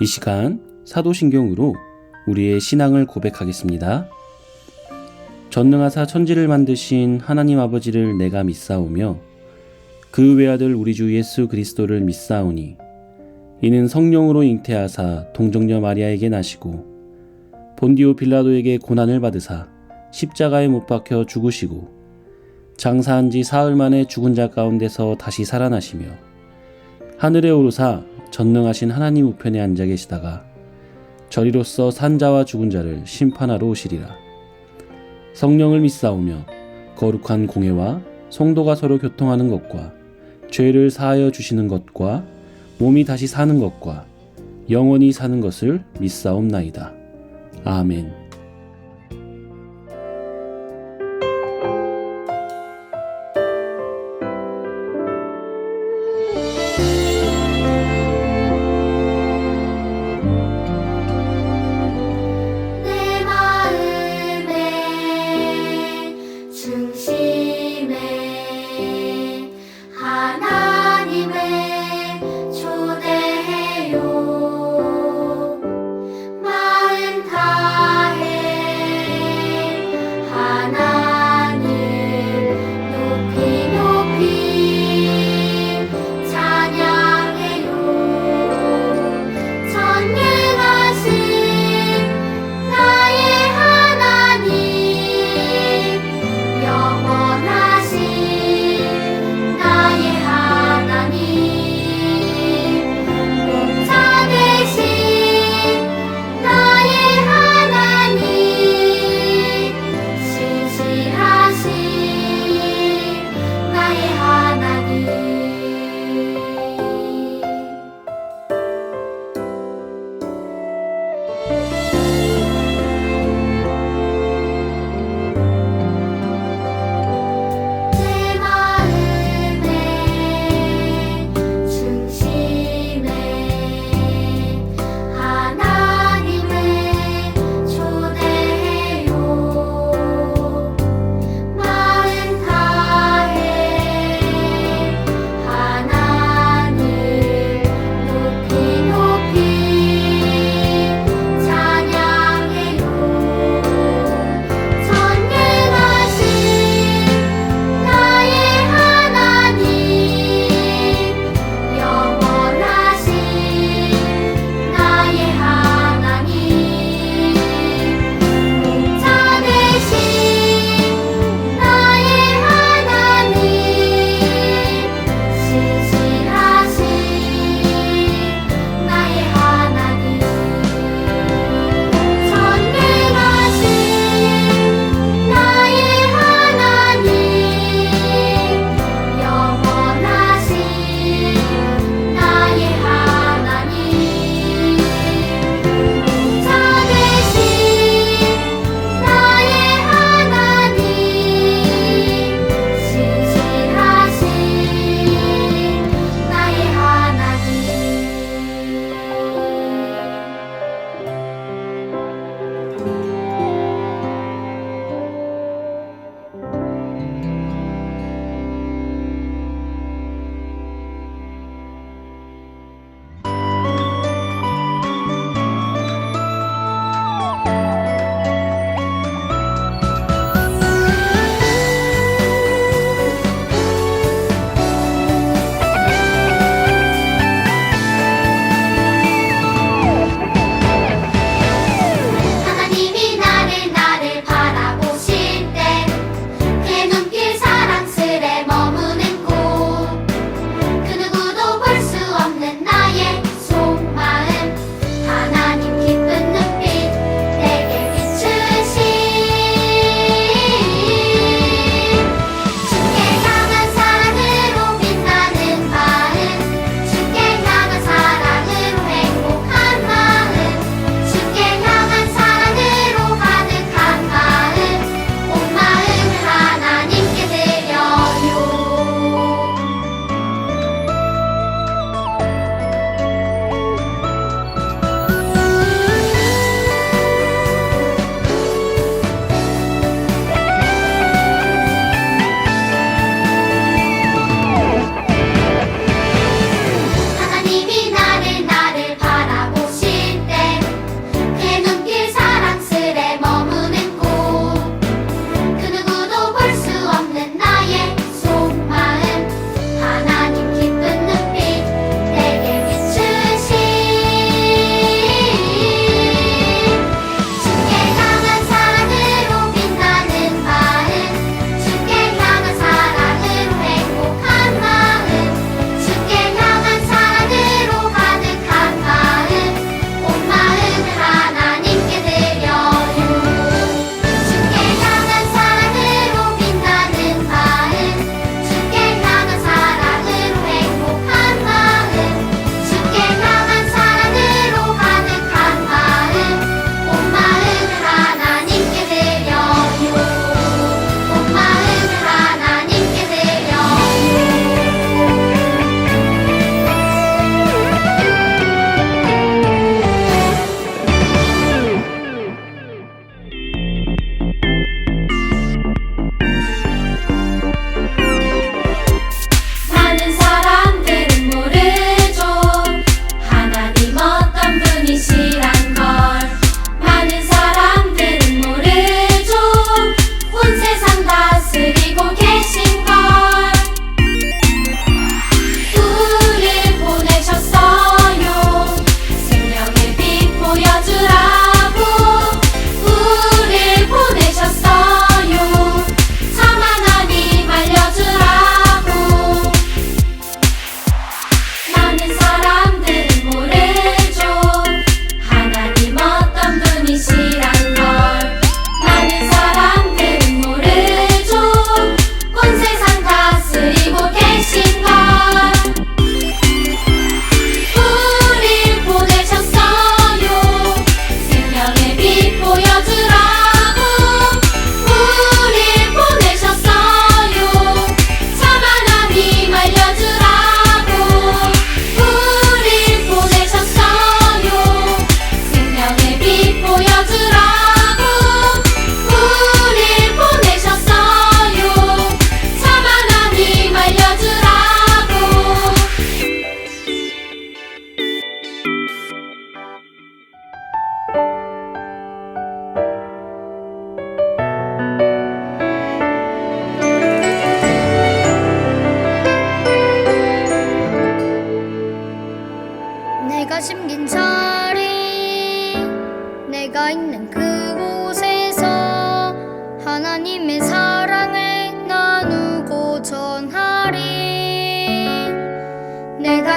이 시간 사도신경으로 우리의 신앙을 고백하겠습니다. 전능하사 천지를 만드신 하나님 아버지를 내가 믿사오며 그 외아들 우리 주 예수 그리스도를 믿사오니 이는 성령으로 잉태하사 동정녀 마리아에게 나시고 본디오 빌라도에게 고난을 받으사 십자가에 못 박혀 죽으시고 장사한 지 사흘 만에 죽은 자 가운데서 다시 살아나시며 하늘에 오르사 전능하신 하나님 우편에 앉아 계시다가 저리로서 산자와 죽은 자를 심판하러 오시리라. 성령을 믿사오며 거룩한 공회와 성도가 서로 교통하는 것과 죄를 사하여 주시는 것과 몸이 다시 사는 것과 영원히 사는 것을 믿사옵나이다. 아멘. 내 마음의 중심에 하나님을 초대해요. 마음 다해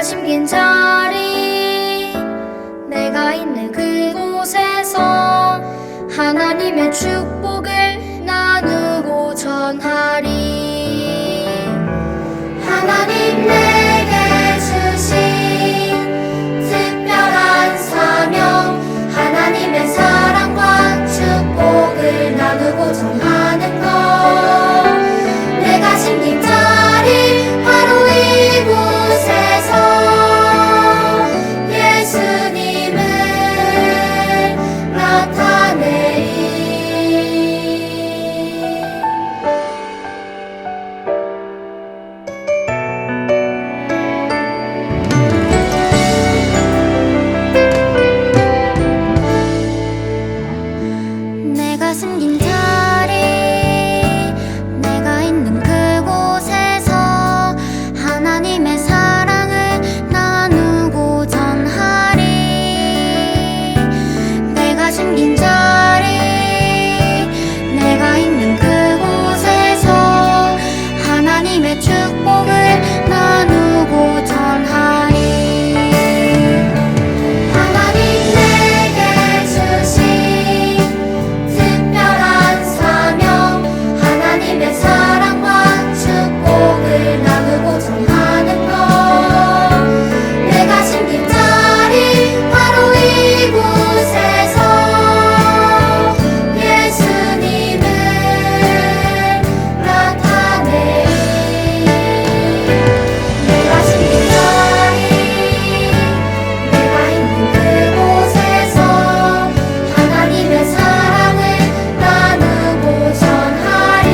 내가 심긴 자리 내가 있는 그곳에서 하나님의 축복을 나누고 전하리. 하나님 내게 주신 특별한 사명 하나님의 사랑과 축복을 나누고 전하는 것 내가 심긴 자리 바로 이곳에서 예수님을 나타내리. 내가 숨긴 자리 내가 있는 그곳에서 하나님의 사랑을 나누고 전하리. 내가 숨긴 자리 내가 있는 그곳에서 하나님의 축복을 나누고 전하리. 하나님 내게 주신 특별한 사명 하나님의 사랑과 축복을 나누고 전하는 것 내가 심긴 자리 바로 이곳에서 예수님을 나타내리. 내가 심긴 자리 내가 있는 그곳에서 하나님의 사랑을 나누고 전하리.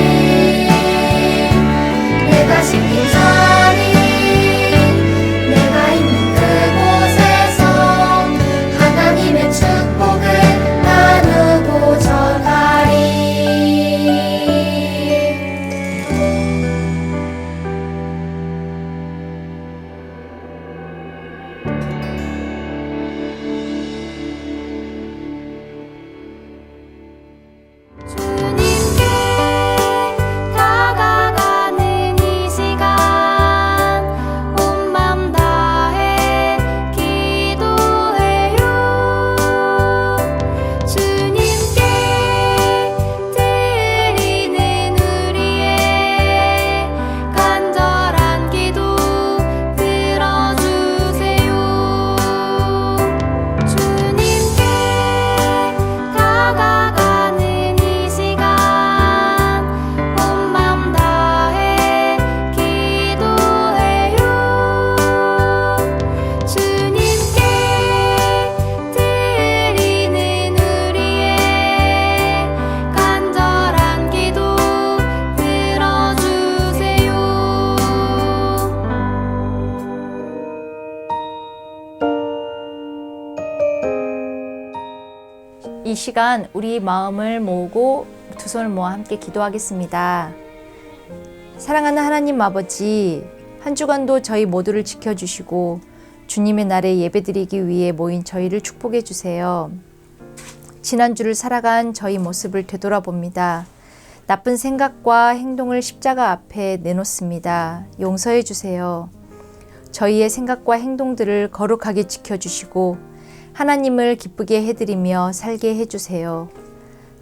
내가 심긴 자리 내가 있는 그곳에서 하나님의 축복을 나누고 전하리. 주님께 다가가는 이 시간 온 맘 다해 기도해요. 주님께 드리는 우리의 간절한 기도 들어주세요. 주님께 다가가는 이 시간 온 맘 다해 기도해요. 주님께 드리는 우리의 간절한 기도 들어주세요. 이 시간 우리 마음을 모으고 두 손을 모아 함께 기도하겠습니다. 사랑하는 하나님 아버지, 한 주간도 저희 모두를 지켜주시고 주님의 날에 예배드리기 위해 모인 저희를 축복해 주세요. 지난주를 살아간 저희 모습을 되돌아봅니다. 나쁜 생각과 행동을 십자가 앞에 내놓습니다. 용서해 주세요. 저희의 생각과 행동들을 거룩하게 지켜주시고 하나님을 기쁘게 해드리며 살게 해주세요.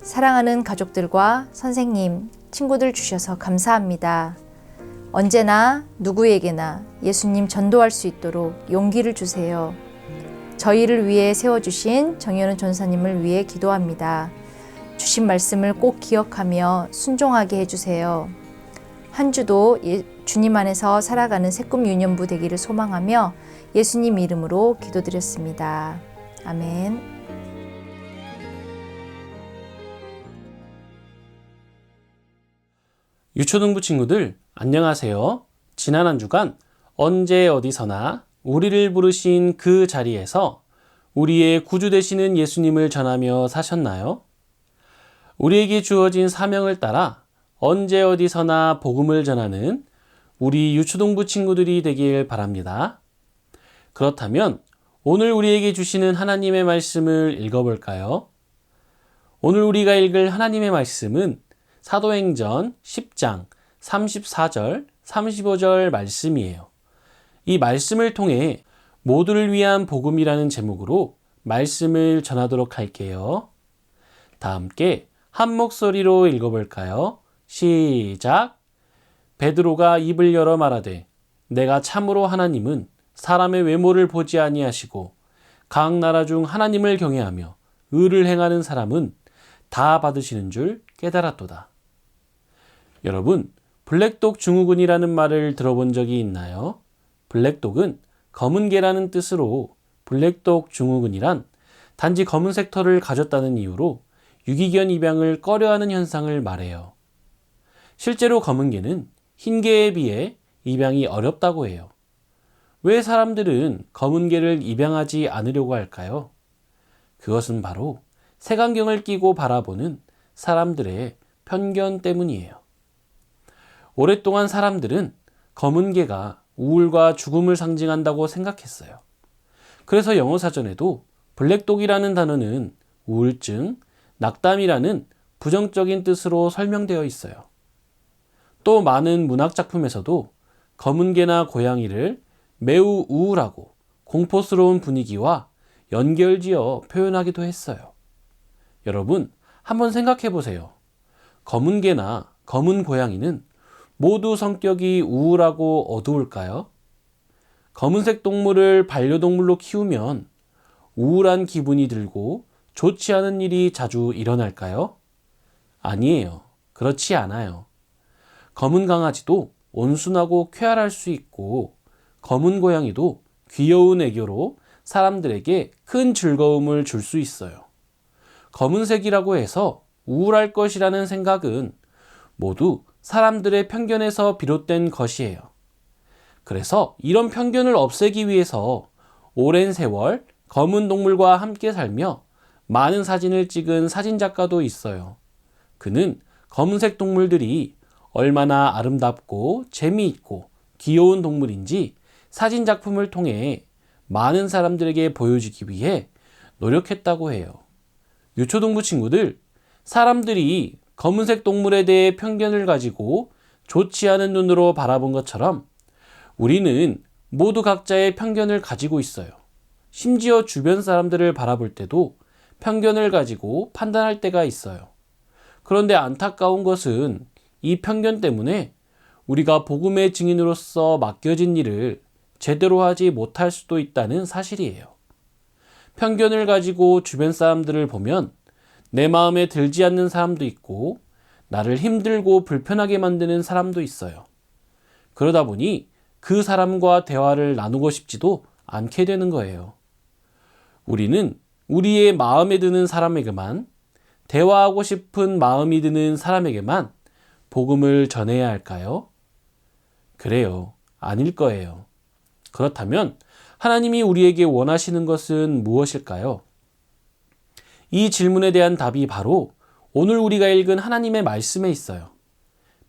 사랑하는 가족들과 선생님, 친구들 주셔서 감사합니다. 언제나 누구에게나 예수님 전도할 수 있도록 용기를 주세요. 저희를 위해 세워주신 정현우 전사님을 위해 기도합니다. 주신 말씀을 꼭 기억하며 순종하게 해주세요. 한 주도 주님 안에서 살아가는 새꿈 유년부 되기를 소망하며 예수님 이름으로 기도드렸습니다. 아멘. 유초등부 친구들 안녕하세요. 지난 한 주간 언제 어디서나 우리를 부르신 그 자리에서 우리의 구주 되시는 예수님을 전하며 사셨나요? 우리에게 주어진 사명을 따라 언제 어디서나 복음을 전하는 우리 유초등부 친구들이 되길 바랍니다. 그렇다면 오늘 우리에게 주시는 하나님의 말씀을 읽어볼까요? 오늘 우리가 읽을 하나님의 말씀은 사도행전 10장 34절, 35절 말씀이에요. 이 말씀을 통해 모두를 위한 복음이라는 제목으로 말씀을 전하도록 할게요. 다 함께 한 목소리로 읽어볼까요? 시작! 베드로가 입을 열어 말하되 내가 참으로 하나님은 사람의 외모를 보지 아니하시고 각 나라 중 하나님을 경외하며 의를 행하는 사람은 다 받으시는 줄 깨달았도다. 여러분, 블랙독 증후군이라는 말을 들어본 적이 있나요? 블랙독은 검은 개라는 뜻으로 블랙독 증후군이란 단지 검은색 털을 가졌다는 이유로 유기견 입양을 꺼려하는 현상을 말해요. 실제로 검은 개는 흰 개에 비해 입양이 어렵다고 해요. 왜 사람들은 검은 개를 입양하지 않으려고 할까요? 그것은 바로 색안경을 끼고 바라보는 사람들의 편견 때문이에요. 오랫동안 사람들은 검은 개가 우울과 죽음을 상징한다고 생각했어요. 그래서 영어 사전에도 블랙독이라는 단어는 우울증, 낙담이라는 부정적인 뜻으로 설명되어 있어요. 또 많은 문학 작품에서도 검은 개나 고양이를 매우 우울하고 공포스러운 분위기와 연결지어 표현하기도 했어요. 여러분, 한번 생각해 보세요. 검은 개나 검은 고양이는 모두 성격이 우울하고 어두울까요? 검은색 동물을 반려동물로 키우면 우울한 기분이 들고 좋지 않은 일이 자주 일어날까요? 아니에요. 그렇지 않아요. 검은 강아지도 온순하고 쾌활할 수 있고 검은 고양이도 귀여운 애교로 사람들에게 큰 즐거움을 줄 수 있어요. 검은색이라고 해서 우울할 것이라는 생각은 모두 사람들의 편견에서 비롯된 것이에요. 그래서 이런 편견을 없애기 위해서 오랜 세월 검은 동물과 함께 살며 많은 사진을 찍은 사진작가도 있어요. 그는 검은색 동물들이 얼마나 아름답고 재미있고 귀여운 동물인지 사진작품을 통해 많은 사람들에게 보여주기 위해 노력했다고 해요. 유초동부 친구들, 사람들이 검은색 동물에 대해 편견을 가지고 좋지 않은 눈으로 바라본 것처럼 우리는 모두 각자의 편견을 가지고 있어요. 심지어 주변 사람들을 바라볼 때도 편견을 가지고 판단할 때가 있어요. 그런데 안타까운 것은 이 편견 때문에 우리가 복음의 증인으로서 맡겨진 일을 제대로 하지 못할 수도 있다는 사실이에요. 편견을 가지고 주변 사람들을 보면 내 마음에 들지 않는 사람도 있고 나를 힘들고 불편하게 만드는 사람도 있어요. 그러다 보니 그 사람과 대화를 나누고 싶지도 않게 되는 거예요. 우리는 우리의 마음에 드는 사람에게만, 대화하고 싶은 마음이 드는 사람에게만 복음을 전해야 할까요? 그래요. 아닐 거예요. 그렇다면 하나님이 우리에게 원하시는 것은 무엇일까요? 이 질문에 대한 답이 바로 오늘 우리가 읽은 하나님의 말씀에 있어요.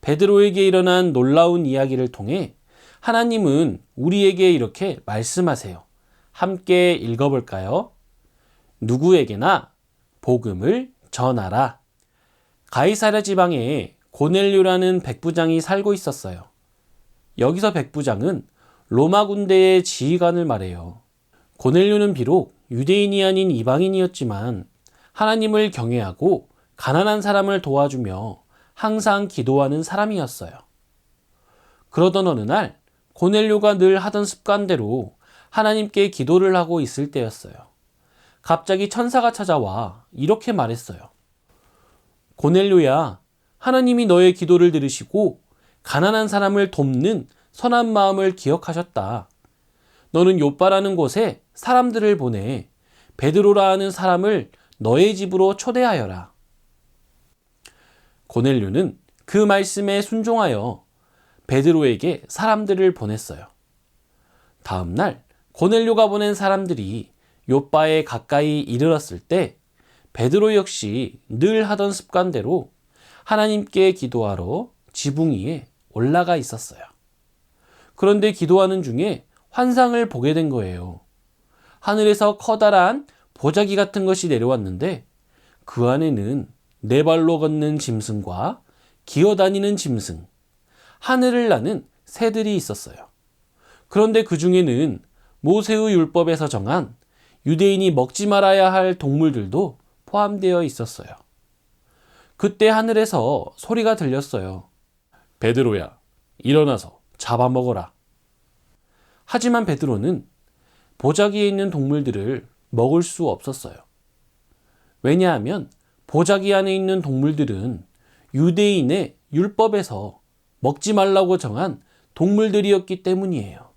베드로에게 일어난 놀라운 이야기를 통해 하나님은 우리에게 이렇게 말씀하세요. 함께 읽어볼까요? 누구에게나 복음을 전하라. 가이사랴 지방에 고넬료라는 백부장이 살고 있었어요. 여기서 백부장은 로마 군대의 지휘관을 말해요. 고넬료는 비록 유대인이 아닌 이방인이었지만 하나님을 경외하고 가난한 사람을 도와주며 항상 기도하는 사람이었어요. 그러던 어느 날 고넬료가 늘 하던 습관대로 하나님께 기도를 하고 있을 때였어요. 갑자기 천사가 찾아와 이렇게 말했어요. 고넬료야, 하나님이 너의 기도를 들으시고 가난한 사람을 돕는 선한 마음을 기억하셨다. 너는 요빠라는 곳에 사람들을 보내 베드로라 하는 사람을 너의 집으로 초대하여라. 고넬료는 그 말씀에 순종하여 베드로에게 사람들을 보냈어요. 다음 날 고넬료가 보낸 사람들이 요빠에 가까이 이르렀을 때 베드로 역시 늘 하던 습관대로 하나님께 기도하러 지붕 위에 올라가 있었어요. 그런데 기도하는 중에 환상을 보게 된 거예요. 하늘에서 커다란 보자기 같은 것이 내려왔는데 그 안에는 네 발로 걷는 짐승과 기어다니는 짐승, 하늘을 나는 새들이 있었어요. 그런데 그 중에는 모세의 율법에서 정한 유대인이 먹지 말아야 할 동물들도 포함되어 있었어요. 그때 하늘에서 소리가 들렸어요. 베드로야, 일어나서 잡아먹어라. 하지만 베드로는 보자기에 있는 동물들을 먹을 수 없었어요. 왜냐하면 보자기 안에 있는 동물들은 유대인의 율법에서 먹지 말라고 정한 동물들이었기 때문이에요.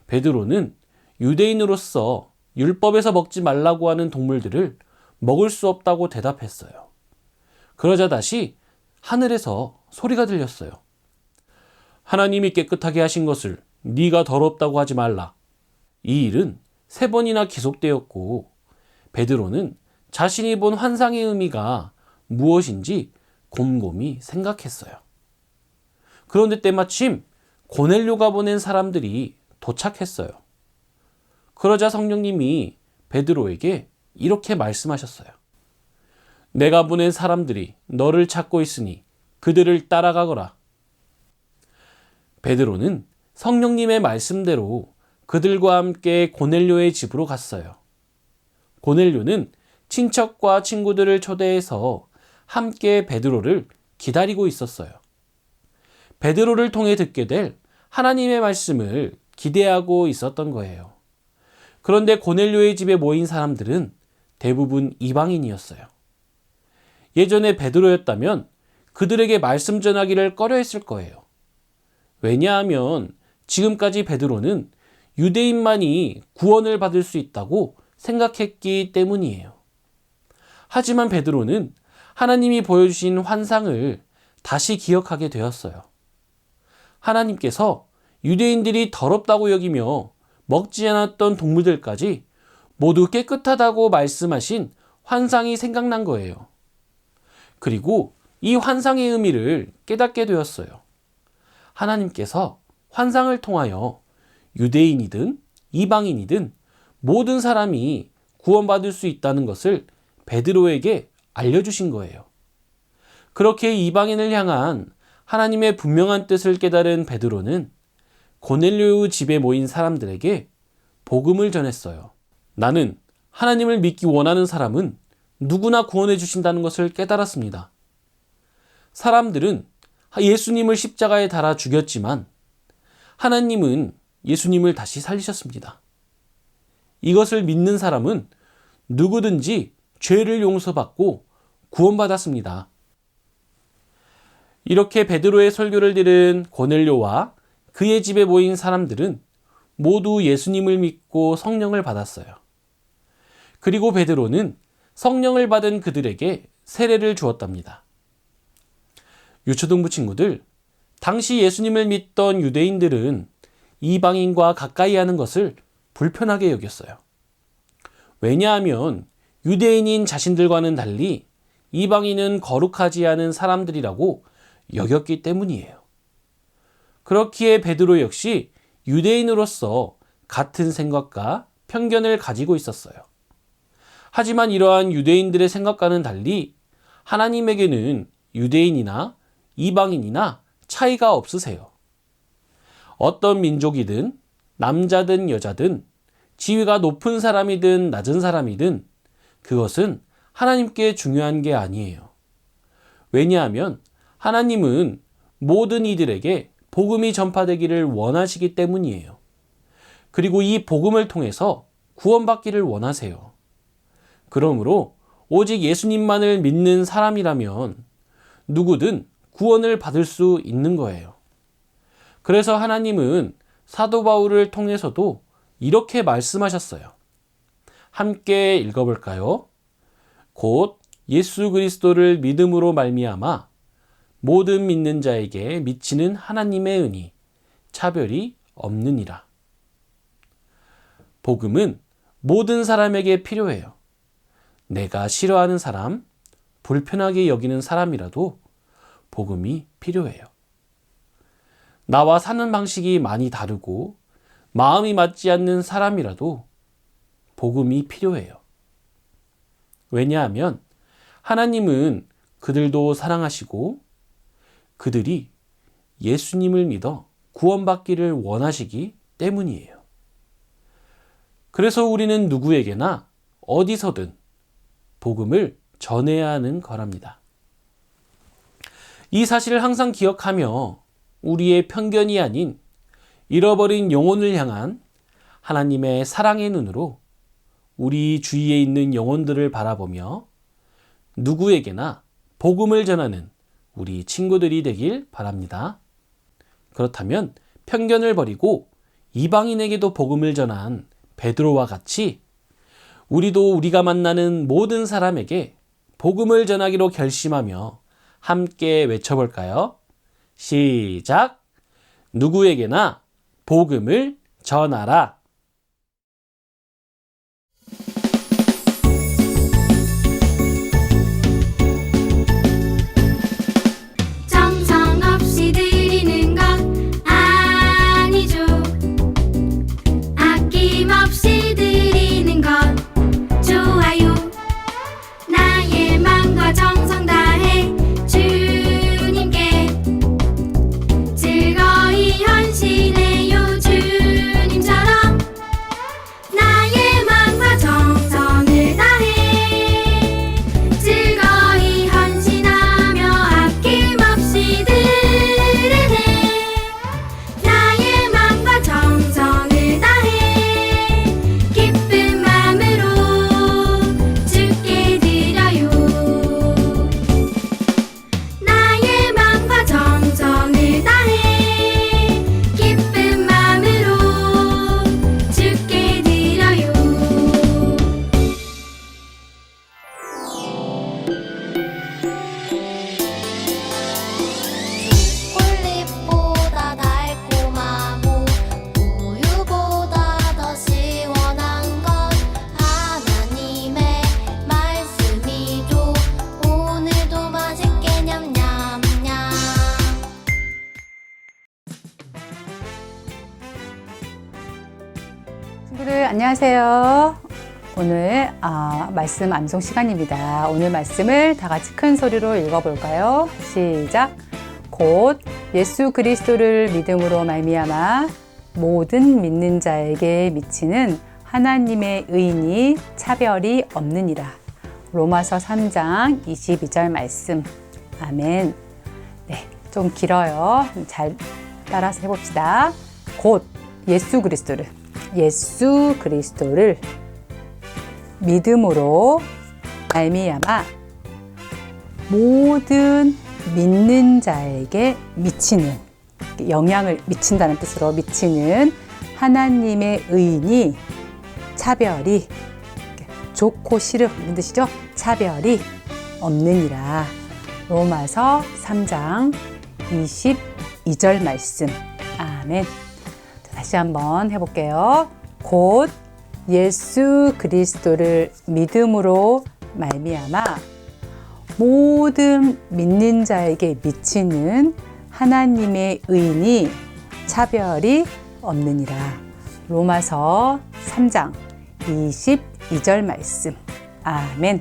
베드로는 유대인으로서 율법에서 먹지 말라고 하는 동물들을 먹을 수 없다고 대답했어요. 그러자 다시 하늘에서 소리가 들렸어요. 하나님이 깨끗하게 하신 것을 네가 더럽다고 하지 말라. 이 일은 3번이나 계속되었고 베드로는 자신이 본 환상의 의미가 무엇인지 곰곰이 생각했어요. 그런데 때마침 고넬료가 보낸 사람들이 도착했어요. 그러자 성령님이 베드로에게 이렇게 말씀하셨어요. 내가 보낸 사람들이 너를 찾고 있으니 그들을 따라가거라. 베드로는 성령님의 말씀대로 그들과 함께 고넬료의 집으로 갔어요. 고넬료는 친척과 친구들을 초대해서 함께 베드로를 기다리고 있었어요. 베드로를 통해 듣게 될 하나님의 말씀을 기대하고 있었던 거예요. 그런데 고넬료의 집에 모인 사람들은 대부분 이방인이었어요. 예전에 베드로였다면 그들에게 말씀 전하기를 꺼려했을 거예요. 왜냐하면 지금까지 베드로는 유대인만이 구원을 받을 수 있다고 생각했기 때문이에요. 하지만 베드로는 하나님이 보여주신 환상을 다시 기억하게 되었어요. 하나님께서 유대인들이 더럽다고 여기며 먹지 않았던 동물들까지 모두 깨끗하다고 말씀하신 환상이 생각난 거예요. 그리고 이 환상의 의미를 깨닫게 되었어요. 하나님께서 환상을 통하여 유대인이든 이방인이든 모든 사람이 구원받을 수 있다는 것을 베드로에게 알려주신 거예요. 그렇게 이방인을 향한 하나님의 분명한 뜻을 깨달은 베드로는 고넬료의 집에 모인 사람들에게 복음을 전했어요. 나는 하나님을 믿기 원하는 사람은 누구나 구원해 주신다는 것을 깨달았습니다. 사람들은 예수님을 십자가에 달아 죽였지만 하나님은 예수님을 다시 살리셨습니다. 이것을 믿는 사람은 누구든지 죄를 용서받고 구원받았습니다. 이렇게 베드로의 설교를 들은 고넬료와 그의 집에 모인 사람들은 모두 예수님을 믿고 성령을 받았어요. 그리고 베드로는 성령을 받은 그들에게 세례를 주었답니다. 유초등부 친구들, 당시 예수님을 믿던 유대인들은 이방인과 가까이 하는 것을 불편하게 여겼어요. 왜냐하면 유대인인 자신들과는 달리 이방인은 거룩하지 않은 사람들이라고 여겼기 때문이에요. 그렇기에 베드로 역시 유대인으로서 같은 생각과 편견을 가지고 있었어요. 하지만 이러한 유대인들의 생각과는 달리 하나님에게는 유대인이나 이방인이나 차이가 없으세요. 어떤 민족이든 남자든 여자든 지위가 높은 사람이든 낮은 사람이든 그것은 하나님께 중요한 게 아니에요. 왜냐하면 하나님은 모든 이들에게 복음이 전파되기를 원하시기 때문이에요. 그리고 이 복음을 통해서 구원받기를 원하세요. 그러므로 오직 예수님만을 믿는 사람이라면 누구든 구원을 받을 수 있는 거예요. 그래서 하나님은 사도 바울을 통해서도 이렇게 말씀하셨어요. 함께 읽어볼까요? 곧 예수 그리스도를 믿음으로 말미암아 모든 믿는 자에게 미치는 하나님의 은희, 차별이 없느니라. 복음은 모든 사람에게 필요해요. 내가 싫어하는 사람, 불편하게 여기는 사람이라도 복음이 필요해요. 나와 사는 방식이 많이 다르고 마음이 맞지 않는 사람이라도 복음이 필요해요. 왜냐하면 하나님은 그들도 사랑하시고 그들이 예수님을 믿어 구원받기를 원하시기 때문이에요. 그래서 우리는 누구에게나 어디서든 복음을 전해야 하는 거랍니다. 이 사실을 항상 기억하며 우리의 편견이 아닌 잃어버린 영혼을 향한 하나님의 사랑의 눈으로 우리 주위에 있는 영혼들을 바라보며 누구에게나 복음을 전하는 우리 친구들이 되길 바랍니다. 그렇다면 편견을 버리고 이방인에게도 복음을 전한 베드로와 같이 우리도 우리가 만나는 모든 사람에게 복음을 전하기로 결심하며 함께 외쳐볼까요? 시작! 누구에게나 복음을 전하라. 정성 없이 드리는 것 아니죠. 아낌없이 드리는 것 좋아요. 나의 마음과 정성 다해 주님께 즐거이 헌신해요. 주님처럼 나의 마음과 정성을 다해 즐거이 헌신하며 아낌없이 드리네. 나의 마음과 정성을 다해 기쁜 마음으로 주께 드려요. 나의 마음과 정성을 다해 기쁜 마음으로 주께 드려요. 꿀잎보다 달콤하고 우유보다 더 시원한 건 하나님의 말씀이죠. 오늘도 맛있게 냠냠냠. 친구들 안녕하세요. 오늘 말씀 암송 시간입니다. 오늘 말씀을 다 같이 큰 소리로 읽어볼까요? 시작. 곧 예수 그리스도를 믿음으로 말미암아 모든 믿는 자에게 미치는 하나님의 의인이 차별이 없느니라. 로마서 3장 22절 말씀. 아멘. 네, 좀 길어요. 잘 따라서 해봅시다. 곧 예수 그리스도를 믿음으로 말미암아 모든 믿는 자에게 미치는, 영향을 미친다는 뜻으로 미치는 하나님의 의인이 차별이, 좋고 싫음 이런 뜻이죠. 차별이 없느니라. 로마서 3장 22절 말씀. 아멘. 다시 한번 해볼게요. 곧 예수 그리스도를 믿음으로 말미암아 모든 믿는 자에게 미치는 하나님의 의인이 차별이 없느니라. 로마서 3장 22절 말씀. 아멘.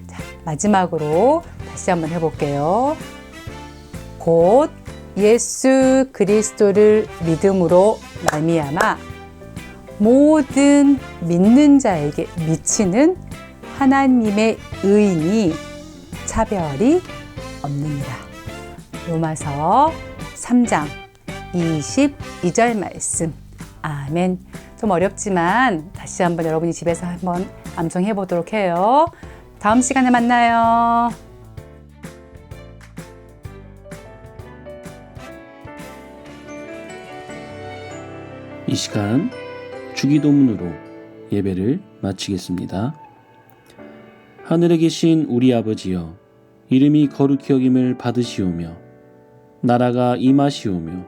자, 마지막으로 다시 한번 해볼게요. 곧 예수 그리스도를 믿음으로 말미암아 모든 믿는 자에게 미치는 하나님의 의인이 차별이 없느니라. 로마서 3장 22절 말씀. 아멘. 좀 어렵지만 다시 한번 여러분이 집에서 한번 암송해 보도록 해요. 다음 시간에 만나요. 이 시간 주기도문으로 예배를 마치겠습니다. 하늘에 계신 우리 아버지여, 이름이 거룩히 여김을 받으시오며 나라가 임하시오며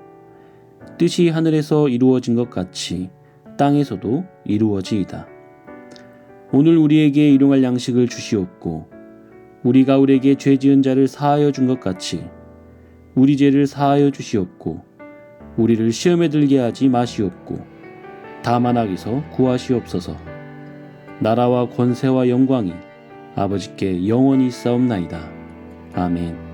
뜻이 하늘에서 이루어진 것 같이 땅에서도 이루어지이다. 오늘 우리에게 일용할 양식을 주시옵고 우리가 우리에게 죄 지은 자를 사하여 준 것 같이 우리 죄를 사하여 주시옵고 우리를 시험에 들게 하지 마시옵고 다만 악에서 구하시옵소서. 나라와 권세와 영광이 아버지께 영원히 있사옵나이다. 아멘.